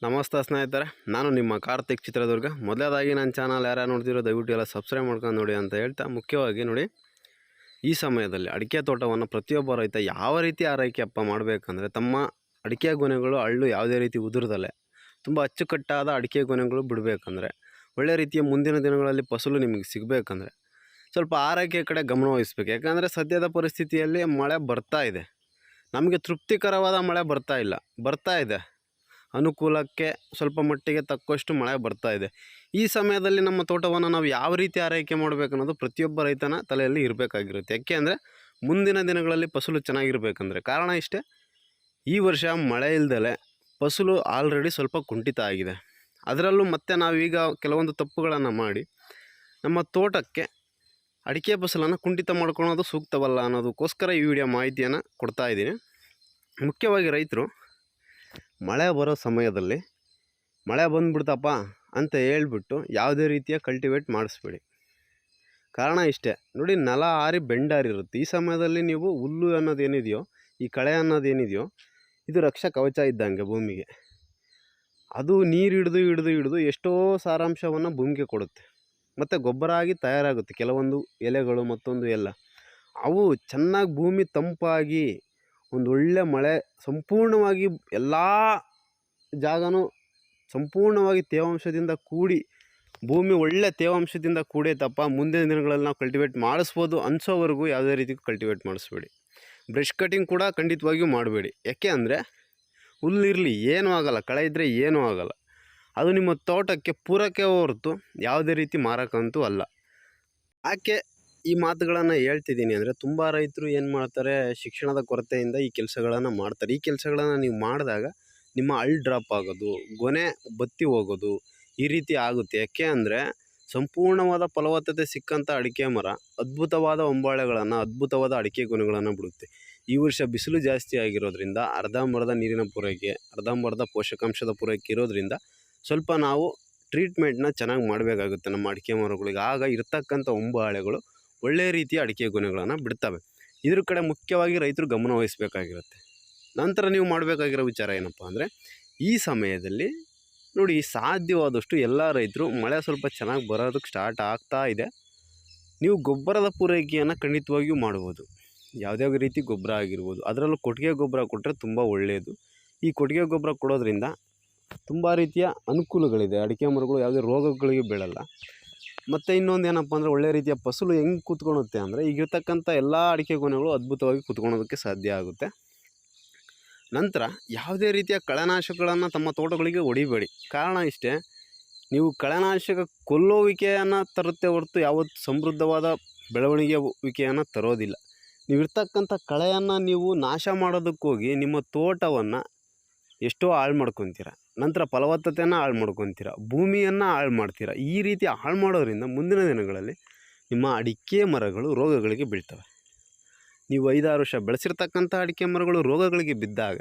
ನಮಸ್ತೆ ಸ್ನೇಹಿತರೆ, ನಾನು ನಿಮ್ಮ ಕಾರ್ತಿಕ್ ಚಿತ್ರದುರ್ಗ. ಮೊದಲನೇದಾಗಿ ನನ್ನ ಚಾನಲ್ ಯಾರು ನೋಡ್ತಿರೋ ದಯವಿಟ್ಟು ಎಲ್ಲ ಸಬ್ಸ್ಕ್ರೈಬ್ ಮಾಡ್ಕೊಂಡು ನೋಡಿ ಅಂತ ಹೇಳ್ತಾ, ಮುಖ್ಯವಾಗಿ ನೋಡಿ, ಈ ಸಮಯದಲ್ಲಿ ಅಡಿಕೆ ತೋಟವನ್ನು ಪ್ರತಿಯೊಬ್ಬ ರೈತ ಯಾವ ರೀತಿ ಆರೈಕೆ ಮಾಡಬೇಕಂದ್ರೆ, ತಮ್ಮ ಅಡಿಕೆ ಗೊನೆಗಳು ಹಳ್ಳು ಯಾವುದೇ ರೀತಿ ಉದುರದಲ್ಲೇ ತುಂಬ ಅಚ್ಚುಕಟ್ಟಾದ ಅಡಿಕೆ ಗೊನೆಗಳು ಬಿಡಬೇಕಂದ್ರೆ, ಒಳ್ಳೆ ರೀತಿಯ ಮುಂದಿನ ದಿನಗಳಲ್ಲಿ ಫಸಲು ನಿಮಗೆ ಸಿಗಬೇಕಂದ್ರೆ ಸ್ವಲ್ಪ ಆರೈಕೆ ಕಡೆ ಗಮನ ವಹಿಸ್ಬೇಕು. ಯಾಕಂದರೆ ಸದ್ಯದ ಪರಿಸ್ಥಿತಿಯಲ್ಲಿ ಮಳೆ ಬರ್ತಾ ಇದೆ, ನಮಗೆ ತೃಪ್ತಿಕರವಾದ ಮಳೆ ಬರ್ತಾ ಇದೆ, ಅನುಕೂಲಕ್ಕೆ ಸ್ವಲ್ಪ ಮಟ್ಟಿಗೆ ತಕ್ಕಷ್ಟು ಮಳೆ ಬರ್ತಾ ಇದೆ. ಈ ಸಮಯದಲ್ಲಿ ನಮ್ಮ ತೋಟವನ್ನು ನಾವು ಯಾವ ರೀತಿ ಆರೈಕೆ ಮಾಡಬೇಕು ಅನ್ನೋದು ಪ್ರತಿಯೊಬ್ಬ ರೈತನ ತಲೆಯಲ್ಲಿ ಇರಬೇಕಾಗಿರುತ್ತೆ. ಯಾಕೆ ಅಂದರೆ ಮುಂದಿನ ದಿನಗಳಲ್ಲಿ ಫಸಲು ಚೆನ್ನಾಗಿರಬೇಕಂದ್ರೆ ಕಾರಣ ಇಷ್ಟೇ, ಈ ವರ್ಷ ಮಳೆ ಇಲ್ದಲೆ ಫಸಲು ಆಲ್ರೆಡಿ ಸ್ವಲ್ಪ ಕುಂಠಿತ ಆಗಿದೆ. ಅದರಲ್ಲೂ ಮತ್ತೆ ನಾವೀಗ ಕೆಲವೊಂದು ತಪ್ಪುಗಳನ್ನು ಮಾಡಿ ನಮ್ಮ ತೋಟಕ್ಕೆ ಅಡಿಕೆ ಫಸಲನ್ನು ಕುಂಠಿತ ಮಾಡ್ಕೊಳೋದು ಸೂಕ್ತವಲ್ಲ ಅನ್ನೋದಕ್ಕೋಸ್ಕರ ಈ ವಿಡಿಯೋ ಮಾಹಿತಿಯನ್ನು ಕೊಡ್ತಾ ಇದ್ದೀನಿ. ಮುಖ್ಯವಾಗಿ ರೈತರು ಮಳೆ ಬರೋ ಸಮಯದಲ್ಲಿ ಮಳೆ ಬಂದುಬಿಡ್ತಪ್ಪ ಅಂತ ಹೇಳ್ಬಿಟ್ಟು ಯಾವುದೇ ರೀತಿಯ ಕಲ್ಟಿವೇಟ್ ಮಾಡಿಸ್ಬೇಡಿ. ಕಾರಣ ಇಷ್ಟೇ ನೋಡಿ, ನೆಲ ಆರಿ ಬೆಂಡಾರಿರುತ್ತೆ. ಈ ಸಮಯದಲ್ಲಿ ನೀವು ಹುಲ್ಲು ಅನ್ನೋದೇನಿದೆಯೋ, ಈ ಕಳೆ ಅನ್ನೋದೇನಿದೆಯೋ, ಇದು ರಕ್ಷಾ ಕವಚ ಇದ್ದಂಗೆ ಭೂಮಿಗೆ. ಅದು ನೀರು ಹಿಡಿದು ಎಷ್ಟೋ ಸಾರಾಂಶವನ್ನು ಭೂಮಿಗೆ ಕೊಡುತ್ತೆ, ಮತ್ತು ಗೊಬ್ಬರ ಆಗಿ ತಯಾರಾಗುತ್ತೆ. ಕೆಲವೊಂದು ಎಲೆಗಳು ಮತ್ತೊಂದು ಎಲ್ಲ ಅವು ಚೆನ್ನಾಗಿ ಭೂಮಿ ತಂಪಾಗಿ ಒಂದು ಒಳ್ಳೆ ಮಳೆ ಸಂಪೂರ್ಣವಾಗಿ ಎಲ್ಲ ಜಾಗನೂ ಸಂಪೂರ್ಣವಾಗಿ ತೇವಾಂಶದಿಂದ ಕೂಡಿ ಭೂಮಿ ಒಳ್ಳೆ ತೇವಾಂಶದಿಂದ ಕೂಡೈತಪ್ಪ, ಮುಂದಿನ ದಿನಗಳಲ್ಲಿ ನಾವು ಕಲ್ಟಿವೇಟ್ ಮಾಡಿಸ್ಬೋದು ಅನಿಸೋವರೆಗೂ ಯಾವುದೇ ರೀತಿ ಕಲ್ಟಿವೇಟ್ ಮಾಡಿಸ್ಬೇಡಿ. ಬ್ರಷ್ ಕಟಿಂಗ್ ಕೂಡ ಖಂಡಿತವಾಗಿಯೂ ಮಾಡಬೇಡಿ. ಯಾಕೆ ಅಂದರೆ ಹುಲ್ಲಿರಲಿ ಏನೂ ಆಗೋಲ್ಲ, ಕಳೆ ಇದ್ದರೆ ಏನೂ ಆಗೋಲ್ಲ. ಅದು ನಿಮ್ಮ ತೋಟಕ್ಕೆ ಪೂರಕ್ಕೆ ಹೊರತು ಯಾವುದೇ ರೀತಿ ಮಾರಕಂತೂ ಅಲ್ಲ. ಯಾಕೆ ಈ ಮಾತುಗಳನ್ನು ಹೇಳ್ತಿದ್ದೀನಿ ಅಂದರೆ, ತುಂಬ ರೈತರು ಏನು ಮಾಡ್ತಾರೆ, ಶಿಕ್ಷಣದ ಕೊರತೆಯಿಂದ ಈ ಕೆಲಸಗಳನ್ನು ಮಾಡ್ತಾರೆ. ಈ ಕೆಲಸಗಳನ್ನು ನೀವು ಮಾಡಿದಾಗ ನಿಮ್ಮ ಹಳ್ಳು ಡ್ರಾಪ್ ಆಗೋದು, ಗೊನೆ ಬತ್ತಿ ಹೋಗೋದು, ಈ ರೀತಿ ಆಗುತ್ತೆ. ಯಾಕೆ ಅಂದರೆ ಸಂಪೂರ್ಣವಾದ ಫಲವತ್ತತೆ ಸಿಕ್ಕಂಥ ಅಡಿಕೆ ಮರ ಅದ್ಭುತವಾದ ಹೊಂಬಾಳೆಗಳನ್ನು, ಅದ್ಭುತವಾದ ಅಡಿಕೆ ಗೊನೆಗಳನ್ನು ಬಿಡುತ್ತೆ. ಈ ವರ್ಷ ಬಿಸಿಲು ಜಾಸ್ತಿ ಆಗಿರೋದ್ರಿಂದ ಅರ್ಧಂಬರ್ಧ ನೀರಿನ ಪೂರೈಕೆ, ಅರ್ಧಂಬರ್ಧ ಪೋಷಕಾಂಶದ ಪೂರೈಕೆ ಇರೋದ್ರಿಂದ ಸ್ವಲ್ಪ ನಾವು ಟ್ರೀಟ್ಮೆಂಟ್ನ ಚೆನ್ನಾಗಿ ಮಾಡಬೇಕಾಗುತ್ತೆ ನಮ್ಮ ಅಡಿಕೆ ಮರಗಳಿಗೆ. ಆಗ ಇರ್ತಕ್ಕಂಥ ಹೊಂಬಾಳೆಗಳು ಒಳ್ಳೆಯ ರೀತಿಯ ಅಡಿಕೆ ಗೊನೆಗಳನ್ನು ಬಿಡ್ತವೆ. ಇದ್ರ ಕಡೆ ಮುಖ್ಯವಾಗಿ ರೈತರು ಗಮನ ವಹಿಸಬೇಕಾಗಿರುತ್ತೆ. ನಂತರ ನೀವು ಮಾಡಬೇಕಾಗಿರೋ ವಿಚಾರ ಏನಪ್ಪ ಅಂದರೆ, ಈ ಸಮಯದಲ್ಲಿ ನೋಡಿ, ಸಾಧ್ಯವಾದಷ್ಟು ಎಲ್ಲ ರೈತರು ಮಳೆ ಸ್ವಲ್ಪ ಚೆನ್ನಾಗಿ ಬರೋದಕ್ಕೆ ಸ್ಟಾರ್ಟ್ ಆಗ್ತಾ ಇದೆ, ನೀವು ಗೊಬ್ಬರದ ಪೂರೈಕೆಯನ್ನು ಖಂಡಿತವಾಗಿಯೂ ಮಾಡ್ಬೋದು. ಯಾವುದೇ ರೀತಿ ಗೊಬ್ಬರ ಆಗಿರ್ಬೋದು, ಅದರಲ್ಲೂ ಕೊಟ್ಟಿಗೆ ಗೊಬ್ಬರ ಕೊಟ್ಟರೆ ತುಂಬ ಒಳ್ಳೆಯದು. ಈ ಕೊಟ್ಟಿಗೆ ಗೊಬ್ಬರ ಕೊಡೋದ್ರಿಂದ ತುಂಬ ರೀತಿಯ ಅನುಕೂಲಗಳಿದೆ. ಅಡಿಕೆ ಮರಗಳು ಯಾವುದೇ ರೋಗಗಳಿಗೆ ಬೀಳಲ್ಲ. ಮತ್ತು ಇನ್ನೊಂದು ಏನಪ್ಪ ಅಂದರೆ, ಒಳ್ಳೆ ರೀತಿಯ ಫಸಲು ಹೆಂಗೆ ಕೂತ್ಕೊಳ್ಳುತ್ತೆ ಅಂದರೆ, ಈಗಿರ್ತಕ್ಕಂಥ ಎಲ್ಲ ಅಡಿಕೆ ಗೊನೆಗಳು ಅದ್ಭುತವಾಗಿ ಕೂತ್ಕೊಳ್ಳೋದಕ್ಕೆ ಸಾಧ್ಯ ಆಗುತ್ತೆ. ನಂತರ ಯಾವುದೇ ರೀತಿಯ ಕಳೆನಾಶಕಗಳನ್ನು ತಮ್ಮ ತೋಟಗಳಿಗೆ ಹೊಡಿಬೇಡಿ. ಕಾರಣ ಇಷ್ಟೇ, ನೀವು ಕಳೆನಾಶಕ ಕೊಲ್ಲುವಿಕೆಯನ್ನು ತರುತ್ತೆ ಹೊರತು ಯಾವತ್ತು ಸಮೃದ್ಧವಾದ ಬೆಳವಣಿಗೆಯನ್ನು ತರೋದಿಲ್ಲ. ನೀವಿರ್ತಕ್ಕಂಥ ಕಳೆಯನ್ನು ನೀವು ನಾಶ ಮಾಡೋದಕ್ಕೋಗಿ ನಿಮ್ಮ ತೋಟವನ್ನು ಎಷ್ಟೋ ಹಾಳು ಮಾಡ್ಕೊತೀರ, ನಂತರ ಫಲವತ್ತತೆಯನ್ನು ಹಾಳು ಮಾಡ್ಕೊತೀರ, ಭೂಮಿಯನ್ನು ಹಾಳು ಮಾಡ್ತೀರ. ಈ ರೀತಿ ಹಾಳು ಮಾಡೋದ್ರಿಂದ ಮುಂದಿನ ದಿನಗಳಲ್ಲಿ ನಿಮ್ಮ ಅಡಿಕೆ ಮರಗಳು ರೋಗಗಳಿಗೆ ಬೀಳ್ತವೆ. ನೀವು 5-6 ವರ್ಷ ಬೆಳೆಸಿರ್ತಕ್ಕಂಥ ಅಡಿಕೆ ಮರಗಳು ರೋಗಗಳಿಗೆ ಬಿದ್ದಾಗ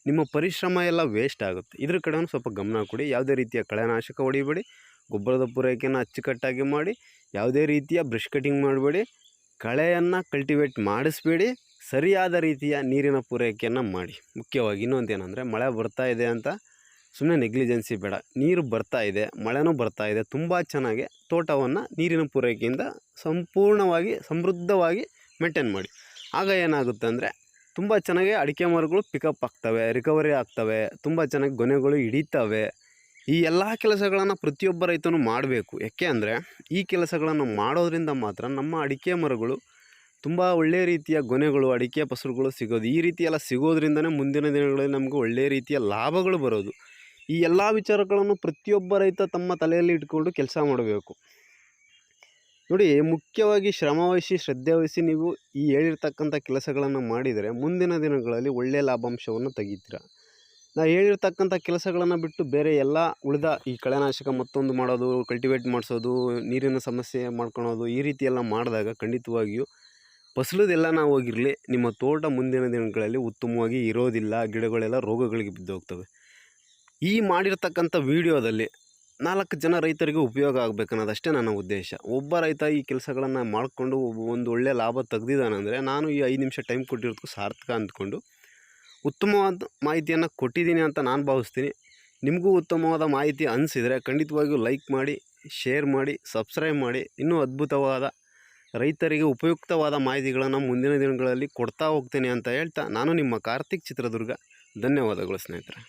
ನಿಮ್ಮ ಪರಿಶ್ರಮ ಎಲ್ಲ ವೇಸ್ಟ್ ಆಗುತ್ತೆ. ಇದ್ರ ಕಡೆಯೂ ಸ್ವಲ್ಪ ಗಮನ ಕೊಡಿ. ಯಾವುದೇ ರೀತಿಯ ಕಳೆನಾಶಕ ಹೊಡಿಬೇಡಿ, ಗೊಬ್ಬರದ ಪೂರೈಕೆಯನ್ನು ಅಚ್ಚುಕಟ್ಟಾಗಿ ಮಾಡಿ, ಯಾವುದೇ ರೀತಿಯ ಬ್ರಷ್ ಕಟಿಂಗ್ ಮಾಡಬೇಡಿ, ಕಳೆಯನ್ನು ಕಲ್ಟಿವೇಟ್ ಮಾಡಿಸ್ಬೇಡಿ, ಸರಿಯಾದ ರೀತಿಯ ನೀರಿನ ಪೂರೈಕೆಯನ್ನು ಮಾಡಿ. ಮುಖ್ಯವಾಗಿ ಇನ್ನೊಂದು ಏನಂದರೆ, ಮಳೆ ಬರ್ತಾ ಇದೆ ಅಂತ ಸುಮ್ಮನೆ ನೆಗ್ಲಿಜೆನ್ಸಿ ಬೇಡ. ನೀರು ಬರ್ತಾ ಇದೆ, ಮಳೆನೂ ಬರ್ತಾ ಇದೆ, ತುಂಬ ಚೆನ್ನಾಗಿ ತೋಟವನ್ನು ನೀರಿನ ಪೂರೈಕೆಯಿಂದ ಸಂಪೂರ್ಣವಾಗಿ ಸಮೃದ್ಧವಾಗಿ ಮೇಂಟೈನ್ ಮಾಡಿ. ಆಗ ಏನಾಗುತ್ತೆ ಅಂದರೆ, ತುಂಬ ಚೆನ್ನಾಗಿ ಅಡಿಕೆ ಮರಗಳು ಪಿಕಪ್ ಆಗ್ತವೆ, ರಿಕವರಿ ಆಗ್ತವೆ, ತುಂಬ ಚೆನ್ನಾಗಿ ಗೊನೆಗಳು ಹಿಡಿತವೆ. ಈ ಎಲ್ಲ ಕೆಲಸಗಳನ್ನು ಪ್ರತಿಯೊಬ್ಬ ರೈತನು ಮಾಡಬೇಕು. ಯಾಕೆ ಅಂದರೆ ಈ ಕೆಲಸಗಳನ್ನು ಮಾಡೋದ್ರಿಂದ ಮಾತ್ರ ನಮ್ಮ ಅಡಿಕೆ ಮರಗಳು ತುಂಬ ಒಳ್ಳೆಯ ರೀತಿಯ ಗೊನೆಗಳು, ಅಡಿಕೆ ಫಸಲುಗಳು ಸಿಗೋದು. ಈ ರೀತಿ ಎಲ್ಲ ಸಿಗೋದ್ರಿಂದನೇ ಮುಂದಿನ ದಿನಗಳಲ್ಲಿ ನಮಗೆ ಒಳ್ಳೆಯ ರೀತಿಯ ಲಾಭಗಳು ಬರೋದು. ಈ ಎಲ್ಲ ವಿಚಾರಗಳನ್ನು ಪ್ರತಿಯೊಬ್ಬ ರೈತ ತಮ್ಮ ತಲೆಯಲ್ಲಿ ಇಟ್ಕೊಂಡು ಕೆಲಸ ಮಾಡಬೇಕು. ನೋಡಿ, ಮುಖ್ಯವಾಗಿ ಶ್ರಮವಹಿಸಿ ಶ್ರದ್ಧೆ ವಹಿಸಿ ನೀವು ಈ ಹೇಳಿರ್ತಕ್ಕಂಥ ಕೆಲಸಗಳನ್ನು ಮಾಡಿದರೆ ಮುಂದಿನ ದಿನಗಳಲ್ಲಿ ಒಳ್ಳೆಯ ಲಾಭಾಂಶವನ್ನು ತೆಗಿತೀರ. ನಾವು ಹೇಳಿರ್ತಕ್ಕಂಥ ಕೆಲಸಗಳನ್ನು ಬಿಟ್ಟು ಬೇರೆ ಎಲ್ಲ ಉಳಿದ ಈ ಕಳೆನಾಶಕ ಮತ್ತೊಂದು ಮಾಡೋದು, ಕಲ್ಟಿವೇಟ್ ಮಾಡಿಸೋದು, ನೀರಿನ ಸಮಸ್ಯೆ ಮಾಡ್ಕೊಳೋದು, ಈ ರೀತಿ ಎಲ್ಲ ಮಾಡಿದಾಗ ಖಂಡಿತವಾಗಿಯೂ ಫಸಲದೆಲ್ಲ ನಾವು ಹೋಗಿರಲಿ, ನಿಮ್ಮ ತೋಟ ಮುಂದಿನ ದಿನಗಳಲ್ಲಿ ಉತ್ತಮವಾಗಿ ಇರೋದಿಲ್ಲ. ಗಿಡಗಳೆಲ್ಲ ರೋಗಗಳಿಗೆ ಬಿದ್ದೋಗ್ತವೆ. ಈ ಮಾಡಿರ್ತಕ್ಕಂಥ ವಿಡಿಯೋದಲ್ಲಿ 4 ಜನ ರೈತರಿಗೆ ಉಪಯೋಗ ಆಗಬೇಕನ್ನೋದಷ್ಟೇ ನನ್ನ ಉದ್ದೇಶ. ಒಬ್ಬ ರೈತ ಈ ಕೆಲಸಗಳನ್ನು ಮಾಡಿಕೊಂಡು ಒಂದು ಒಳ್ಳೆಯ ಲಾಭ ತೆಗೆದಿದ್ದಾನೆಂದರೆ, ನಾನು ಈ 5 ನಿಮಿಷ ಟೈಮ್ ಕೊಟ್ಟಿರೋದಕ್ಕೂ ಸಾರ್ಥಕ ಅಂದ್ಕೊಂಡು ಉತ್ತಮವಾದ ಮಾಹಿತಿಯನ್ನು ಕೊಟ್ಟಿದ್ದೀನಿ ಅಂತ ನಾನು ಭಾವಿಸ್ತೀನಿ. ನಿಮಗೂ ಉತ್ತಮವಾದ ಮಾಹಿತಿ ಅನಿಸಿದರೆ ಖಂಡಿತವಾಗಿಯೂ ಲೈಕ್ ಮಾಡಿ, ಶೇರ್ ಮಾಡಿ, ಸಬ್ಸ್ಕ್ರೈಬ್ ಮಾಡಿ. ಇನ್ನೂ ಅದ್ಭುತವಾದ ರೈತರಿಗೆ ಉಪಯುಕ್ತವಾದ ಮಾಹಿತಿಗಳನ್ನು ಮುಂದಿನ ದಿನಗಳಲ್ಲಿ ಕೊಡ್ತಾ ಹೋಗ್ತೇನೆ ಅಂತ ಹೇಳ್ತಾ, ನಾನು ನಿಮ್ಮ ಕಾರ್ತಿಕ್ ಚಿತ್ರದುರ್ಗ. ಧನ್ಯವಾದಗಳು ಸ್ನೇಹಿತರೆ.